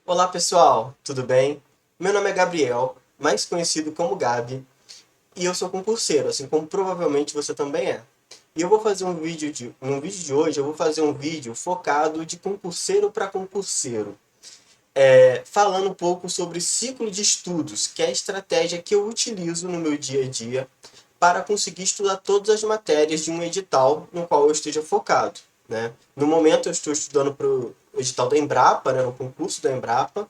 Olá pessoal, tudo bem? Meu nome é Gabriel, mais conhecido como Gabi, e eu sou concurseiro, assim como provavelmente você também é. E eu vou fazer no vídeo de hoje, eu vou fazer um vídeo focado de concurseiro para concurseiro, falando um pouco sobre ciclo de estudos, que é a estratégia que eu utilizo no meu dia a dia para conseguir estudar todas as matérias de um edital no qual eu esteja focado, né? No momento eu estou estudando para o edital da Embrapa, né, no concurso da Embrapa,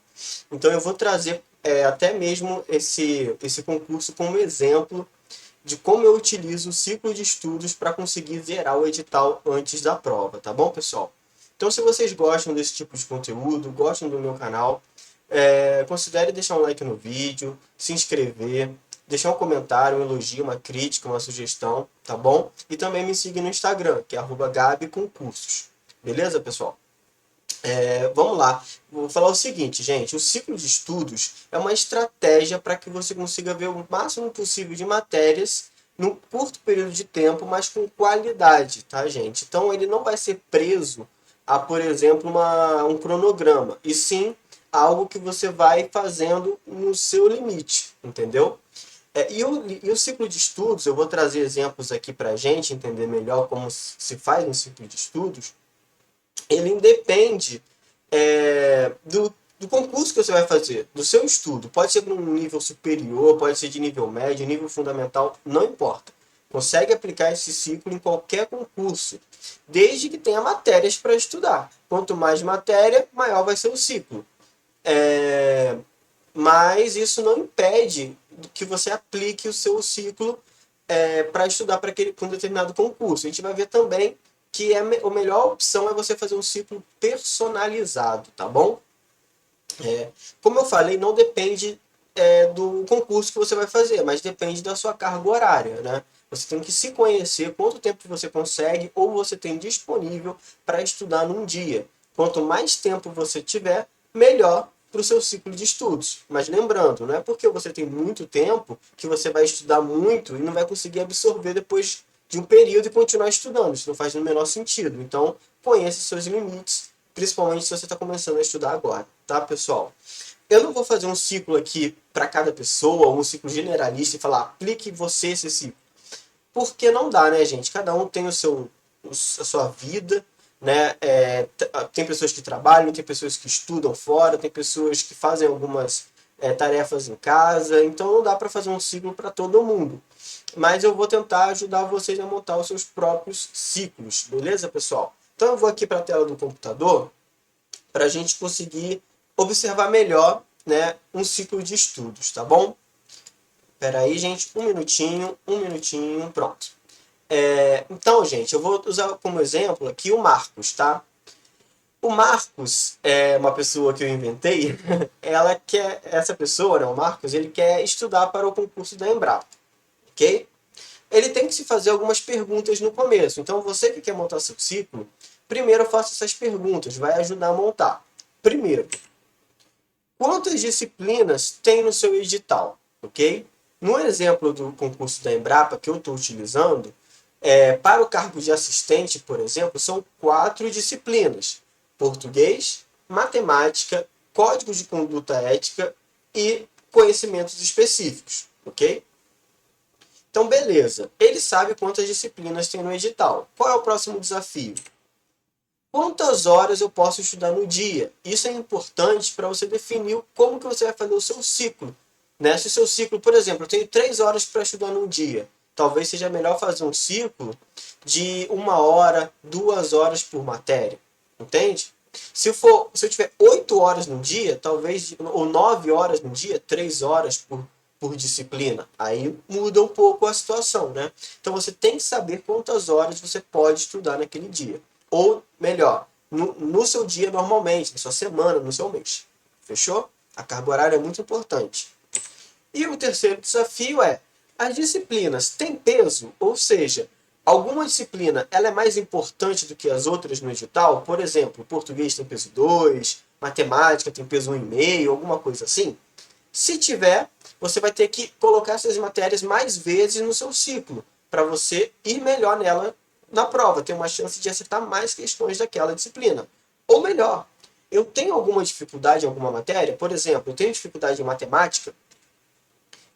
então eu vou trazer até mesmo esse concurso como exemplo de como eu utilizo o ciclo de estudos para conseguir zerar o edital antes da prova, tá bom, pessoal? Então, se vocês gostam desse tipo de conteúdo, gostam do meu canal, considere deixar um like no vídeo, se inscrever, deixar um comentário, um elogio, uma crítica, uma sugestão, tá bom? E também me siga no Instagram, que é @gabiconcursos. Beleza, pessoal? Vamos lá. Vou falar o seguinte, gente. O ciclo de estudos é uma estratégia para que você consiga ver o máximo possível de matérias num curto período de tempo, mas com qualidade, tá, gente? Então, ele não vai ser preso a, por exemplo, um cronograma, e sim algo que você vai fazendo no seu limite, entendeu? E o ciclo de estudos, eu vou trazer exemplos aqui para a gente entender melhor como se faz um ciclo de estudos. Ele independe do concurso que você vai fazer, do seu estudo. Pode ser para um nível superior, pode ser de nível médio, nível fundamental, não importa. Consegue aplicar esse ciclo em qualquer concurso, desde que tenha matérias para estudar. Quanto mais matéria, maior vai ser o ciclo. É, mas isso não impede que você aplique o seu ciclo para estudar para um determinado concurso. A gente vai ver também que a melhor opção é você fazer um ciclo personalizado, tá bom? Como eu falei, não depende do concurso que você vai fazer, mas depende da sua carga horária, né? Você tem que se conhecer quanto tempo você consegue ou você tem disponível para estudar num dia. Quanto mais tempo você tiver, melhor para o seu ciclo de estudos. Mas lembrando, não é porque você tem muito tempo que você vai estudar muito e não vai conseguir absorver depois de um período e continuar estudando. Isso não faz o menor sentido. Então, conheça seus limites, principalmente se você está começando a estudar agora, tá, pessoal? Eu não vou fazer um ciclo aqui para cada pessoa, um ciclo generalista e falar aplique você esse ciclo. Porque não dá, né, gente? Cada um tem a sua vida, né? Tem pessoas que trabalham, tem pessoas que estudam fora, tem pessoas que fazem algumas tarefas em casa, então não dá para fazer um ciclo para todo mundo. Mas eu vou tentar ajudar vocês a montar os seus próprios ciclos, beleza, pessoal? Então eu vou aqui para a tela do computador para a gente conseguir observar melhor, né, um ciclo de estudos, tá bom? Espera aí, gente, um minutinho, pronto. Então, gente, eu vou usar como exemplo aqui o Marcos, tá? O Marcos é uma pessoa que eu inventei. Essa pessoa, né, o Marcos, ele quer estudar para o concurso da Embrapa, ok? Ele tem que se fazer algumas perguntas no começo. Então, você que quer montar seu ciclo, primeiro faça essas perguntas, vai ajudar a montar. Primeiro, quantas disciplinas tem no seu edital, ok? No exemplo do concurso da Embrapa que eu estou utilizando, para o cargo de assistente, por exemplo, são 4 disciplinas: português, matemática, código de conduta ética e conhecimentos específicos, ok? Então, beleza. Ele sabe quantas disciplinas tem no edital. Qual é o próximo desafio? Quantas horas eu posso estudar no dia? Isso é importante para você definir como que você vai fazer o seu ciclo. Né? Se o seu ciclo, por exemplo, eu tenho 3 horas para estudar num dia, talvez seja melhor fazer um ciclo de 1 hora, 2 horas por matéria. Entende? Se eu tiver 8 horas no dia, talvez, ou 9 horas no dia, 3 horas por disciplina. Aí muda um pouco a situação, né? Então você tem que saber quantas horas você pode estudar naquele dia. Ou melhor, no seu dia normalmente, na sua semana, no seu mês. Fechou? A carga horária é muito importante. E o terceiro desafio é: as disciplinas têm peso? Ou seja, alguma disciplina ela é mais importante do que as outras no edital? Por exemplo, português tem peso 2, matemática tem peso 1,5, alguma coisa assim? Se tiver, você vai ter que colocar essas matérias mais vezes no seu ciclo, para você ir melhor nela na prova, ter uma chance de acertar mais questões daquela disciplina. Ou melhor, eu tenho alguma dificuldade em alguma matéria, por exemplo, eu tenho dificuldade em matemática,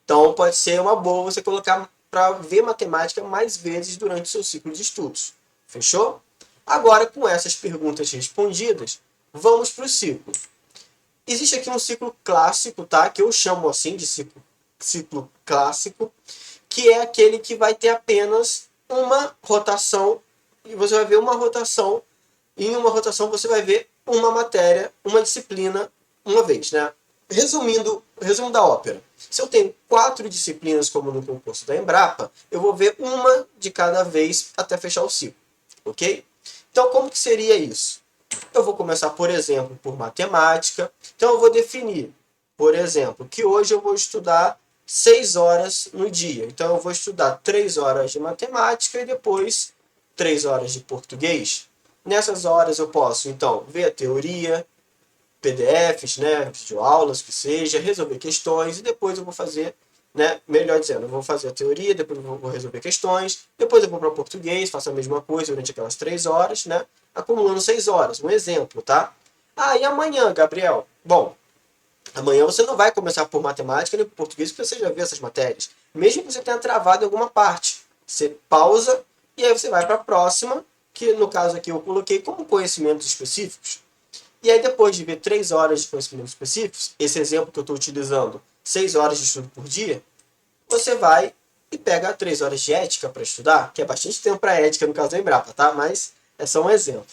então pode ser uma boa você colocar para ver matemática mais vezes durante o seu ciclo de estudos. Fechou? Agora, com essas perguntas respondidas, vamos para o ciclo. Existe aqui um ciclo clássico, tá? Que eu chamo assim de ciclo clássico, que é aquele que vai ter apenas uma rotação, e você vai ver uma rotação, e em uma rotação você vai ver uma matéria, uma disciplina, uma vez, né? Resumo da ópera. Se eu tenho 4 disciplinas, como no concurso da Embrapa, eu vou ver uma de cada vez até fechar o ciclo, ok? Então, como que seria isso? Eu vou começar, por exemplo, por matemática. Então, eu vou definir, por exemplo, que hoje eu vou estudar 6 horas no dia. Então, eu vou estudar 3 horas de matemática e depois 3 horas de português. Nessas horas eu posso, então, ver a teoria, PDFs, né, videoaulas, que seja, resolver questões e depois eu vou fazer, né, melhor dizendo, eu vou fazer a teoria, depois eu vou resolver questões, depois eu vou para o português, faço a mesma coisa durante aquelas 3 horas, né, acumulando 6 horas, um exemplo, tá? Ah, e amanhã, Gabriel? Bom, amanhã você não vai começar por matemática nem por português, porque você já viu essas matérias. Mesmo que você tenha travado em alguma parte, você pausa e aí você vai para a próxima, que no caso aqui eu coloquei como conhecimentos específicos. E aí, depois de ver 3 horas de conhecimentos específicos, esse exemplo que eu estou utilizando, 6 horas de estudo por dia, você vai e pega 3 horas de ética para estudar, que é bastante tempo para ética no caso da Embrapa, tá? Mas é só um exemplo.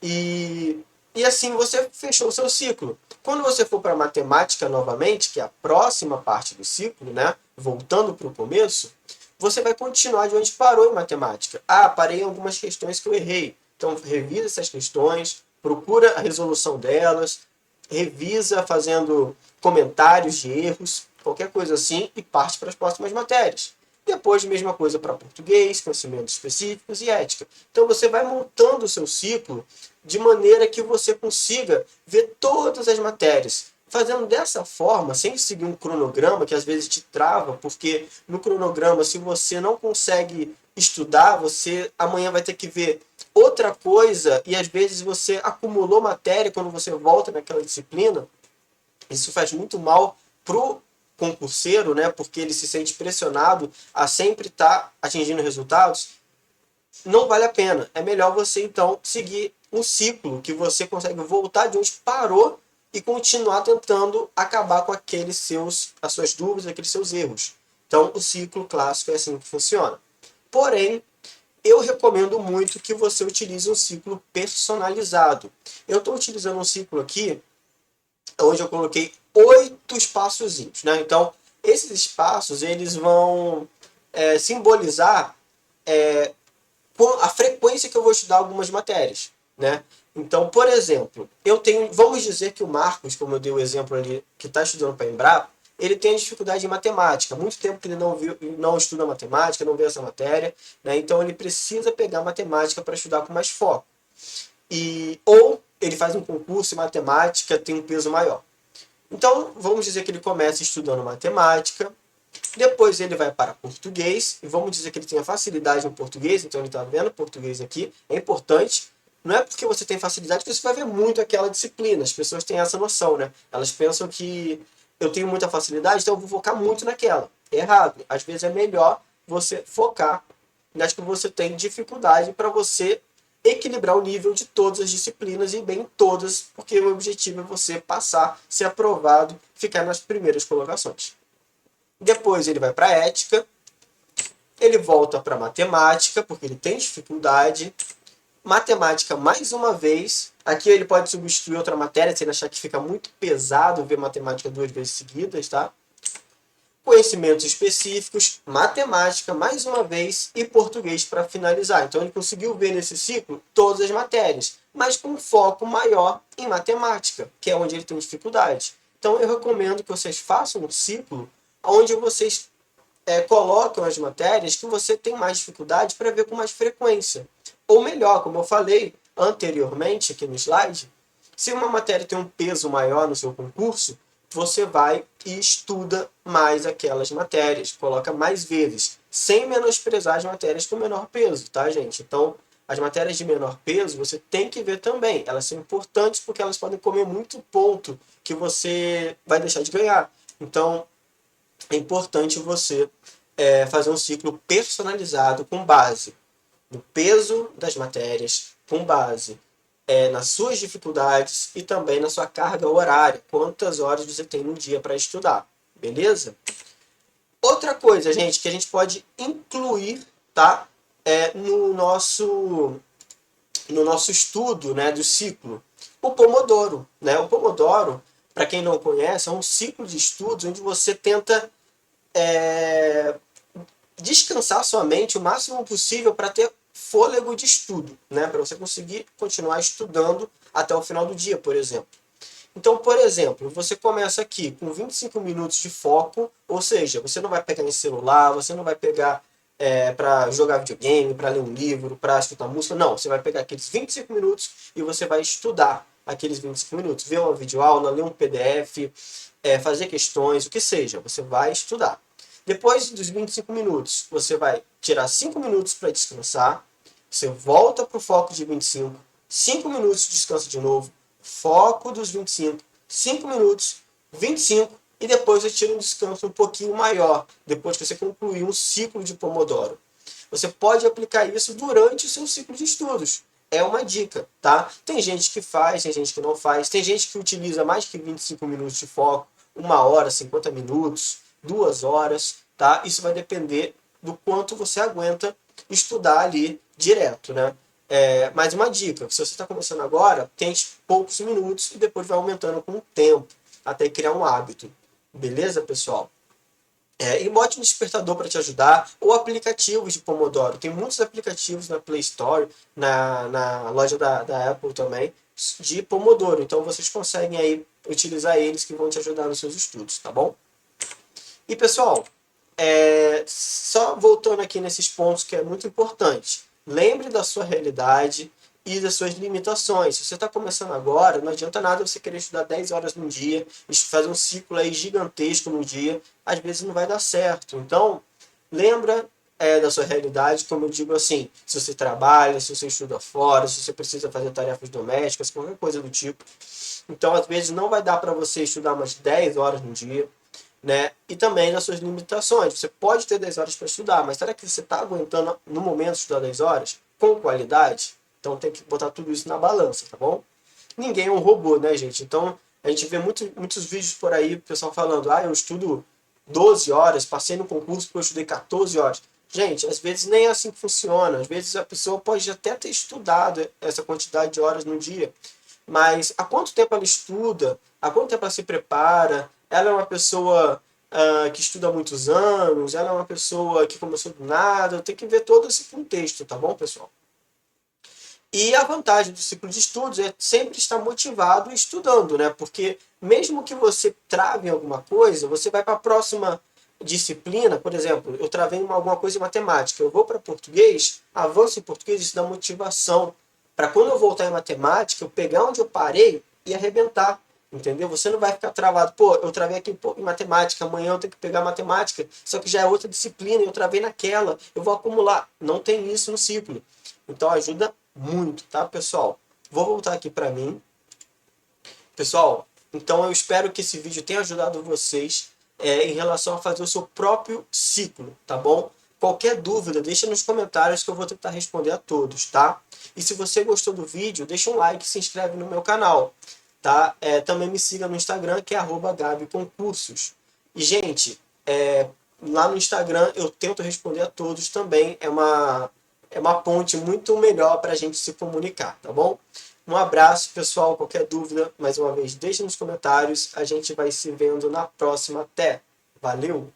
E assim você fechou o seu ciclo. Quando você for para matemática novamente, que é a próxima parte do ciclo, né? Voltando para o começo, você vai continuar de onde parou em matemática. Ah, parei em algumas questões que eu errei. Então, revisa essas questões, procura a resolução delas, revisa fazendo comentários de erros, qualquer coisa assim, e parte para as próximas matérias. Depois, mesma coisa para português, conhecimentos específicos e ética. Então, você vai montando o seu ciclo de maneira que você consiga ver todas as matérias. Fazendo dessa forma, sem seguir um cronograma que às vezes te trava, porque no cronograma, se você não consegue estudar, você amanhã vai ter que ver outra coisa e às vezes você acumulou matéria quando você volta naquela disciplina. Isso faz muito mal pro concurseiro, né? Porque ele se sente pressionado a sempre estar atingindo resultados. Não vale a pena. É melhor você então seguir um ciclo que você consegue voltar de onde parou e continuar tentando acabar com as suas dúvidas, aqueles seus erros. Então, o ciclo clássico é assim que funciona. Porém, eu recomendo muito que você utilize um ciclo personalizado. Eu estou utilizando um ciclo aqui onde eu coloquei 8 espaçozinhos, né? Então, esses espaços eles vão simbolizar a frequência que eu vou estudar algumas matérias, né? Então, por exemplo, vamos dizer que o Marcos, como eu dei o exemplo ali, que está estudando para a Embrapa, ele tem dificuldade em matemática. Muito tempo que ele não estuda matemática, não vê essa matéria, né? Então ele precisa pegar matemática para estudar com mais foco. Ou ele faz um concurso e matemática tem um peso maior. Então, vamos dizer que ele começa estudando matemática, depois ele vai para português, e vamos dizer que ele tenha facilidade em português, então ele está vendo português aqui, é importante. Não é porque você tem facilidade que você vai ver muito aquela disciplina, as pessoas têm essa noção, né? Elas pensam que eu tenho muita facilidade, então eu vou focar muito naquela. É errado. Às vezes é melhor você focar nas que você tem dificuldade para você equilibrar o nível de todas as disciplinas e bem todas, porque o objetivo é você passar, ser aprovado, ficar nas primeiras colocações. Depois ele vai para ética, ele volta para matemática, porque ele tem dificuldade. Matemática mais uma vez. Aqui ele pode substituir outra matéria, se ele achar que fica muito pesado ver matemática 2 vezes seguidas, tá? Conhecimentos específicos, matemática mais uma vez e português para finalizar. Então ele conseguiu ver nesse ciclo todas as matérias, mas com um foco maior em matemática, que é onde ele tem dificuldade. Então eu recomendo que vocês façam um ciclo onde vocês colocam as matérias que você tem mais dificuldade para ver com mais frequência. Ou melhor, como eu falei anteriormente aqui no slide, se uma matéria tem um peso maior no seu concurso, você vai e estuda mais aquelas matérias, coloca mais vezes, sem menosprezar as matérias com menor peso, tá, gente? Então, As matérias de menor peso você tem que ver também. Elas são importantes porque elas podem comer muito ponto que você vai deixar de ganhar. Então, é importante você fazer um ciclo personalizado com base no peso das matérias, com base nas suas dificuldades e também na sua carga horária. Quantas horas você tem no dia para estudar, beleza? Outra coisa, gente, que a gente pode incluir, tá? No nosso estudo, né, do ciclo, o Pomodoro, né? O Pomodoro, para quem não conhece, é um ciclo de estudos onde você tenta descansar sua mente o máximo possível para ter fôlego de estudo, né? Para você conseguir continuar estudando até o final do dia, por exemplo. Então, por exemplo, você começa aqui com 25 minutos de foco, ou seja, você não vai pegar em celular, você não vai pegar para jogar videogame, para ler um livro, para escutar música, não. Você vai pegar aqueles 25 minutos e você vai estudar aqueles 25 minutos, ver uma videoaula, ler um PDF, fazer questões, o que seja, você vai estudar. Depois dos 25 minutos, você vai tirar 5 minutos para descansar, você volta para o foco de 25, 5 minutos descansa de novo, foco dos 25, 5 minutos, 25, e depois você tira um descanso um pouquinho maior, depois que você concluir um ciclo de Pomodoro. Você pode aplicar isso durante o seu ciclo de estudos. É uma dica, tá? Tem gente que faz, tem gente que não faz, tem gente que utiliza mais que 25 minutos de foco, 1 hora, 50 minutos, 2 horas, tá? Isso vai depender do quanto você aguenta estudar ali direto, né? Mais uma dica, se você está começando agora, tente poucos minutos e depois vai aumentando com o tempo, até criar um hábito. Beleza, pessoal? E bote um despertador para te ajudar, ou aplicativos de Pomodoro. Tem muitos aplicativos na Play Store, na loja da Apple também, de Pomodoro. Então vocês conseguem aí utilizar eles que vão te ajudar nos seus estudos, tá bom? E pessoal, só voltando aqui nesses pontos que é muito importante. Lembre da sua realidade e das suas limitações. Se você está começando agora, não adianta nada você querer estudar 10 horas no dia, fazer um ciclo aí gigantesco no dia, às vezes não vai dar certo. Então, lembra da sua realidade, como eu digo assim, se você trabalha, se você estuda fora, se você precisa fazer tarefas domésticas, qualquer coisa do tipo. Então, às vezes, não vai dar para você estudar umas 10 horas no dia, né? E também nas suas limitações. Você pode ter 10 horas para estudar, mas será que você está aguentando no momento estudar 10 horas com qualidade? Então tem que botar tudo isso na balança, tá bom? Ninguém é um robô, né, gente? Então a gente vê muitos vídeos por aí, o pessoal falando, eu estudo 12 horas, passei no concurso porque eu estudei 14 horas. Gente, às vezes nem é assim que funciona. Às vezes a pessoa pode até ter estudado essa quantidade de horas no dia, mas há quanto tempo ela estuda? Há quanto tempo ela se prepara? Ela é uma pessoa que estuda há muitos anos? Ela é uma pessoa que começou do nada? Tem que ver todo esse contexto, tá bom, pessoal? E a vantagem do ciclo de estudos é sempre estar motivado e estudando, né? Porque mesmo que você trave em alguma coisa, você vai para a próxima disciplina, por exemplo, eu travei em alguma coisa em matemática, eu vou para português, avanço em português, isso dá motivação para quando eu voltar em matemática, eu pegar onde eu parei e arrebentar, entendeu? Você não vai ficar travado, eu travei aqui em matemática, amanhã eu tenho que pegar matemática, só que já é outra disciplina, eu travei naquela, eu vou acumular. Não tem isso no ciclo. Então ajuda muito, tá, pessoal? Vou voltar aqui para mim. Pessoal, então eu espero que esse vídeo tenha ajudado vocês em relação a fazer o seu próprio ciclo, tá bom? Qualquer dúvida, deixa nos comentários que eu vou tentar responder a todos, tá? E se você gostou do vídeo, deixa um like e se inscreve no meu canal, tá? Também me siga no Instagram, que é @gabiconcursos. E, gente, lá no Instagram eu tento responder a todos também. É uma ponte muito melhor para a gente se comunicar, tá bom? Um abraço, pessoal. Qualquer dúvida, mais uma vez, deixe nos comentários. A gente vai se vendo na próxima. Até. Valeu!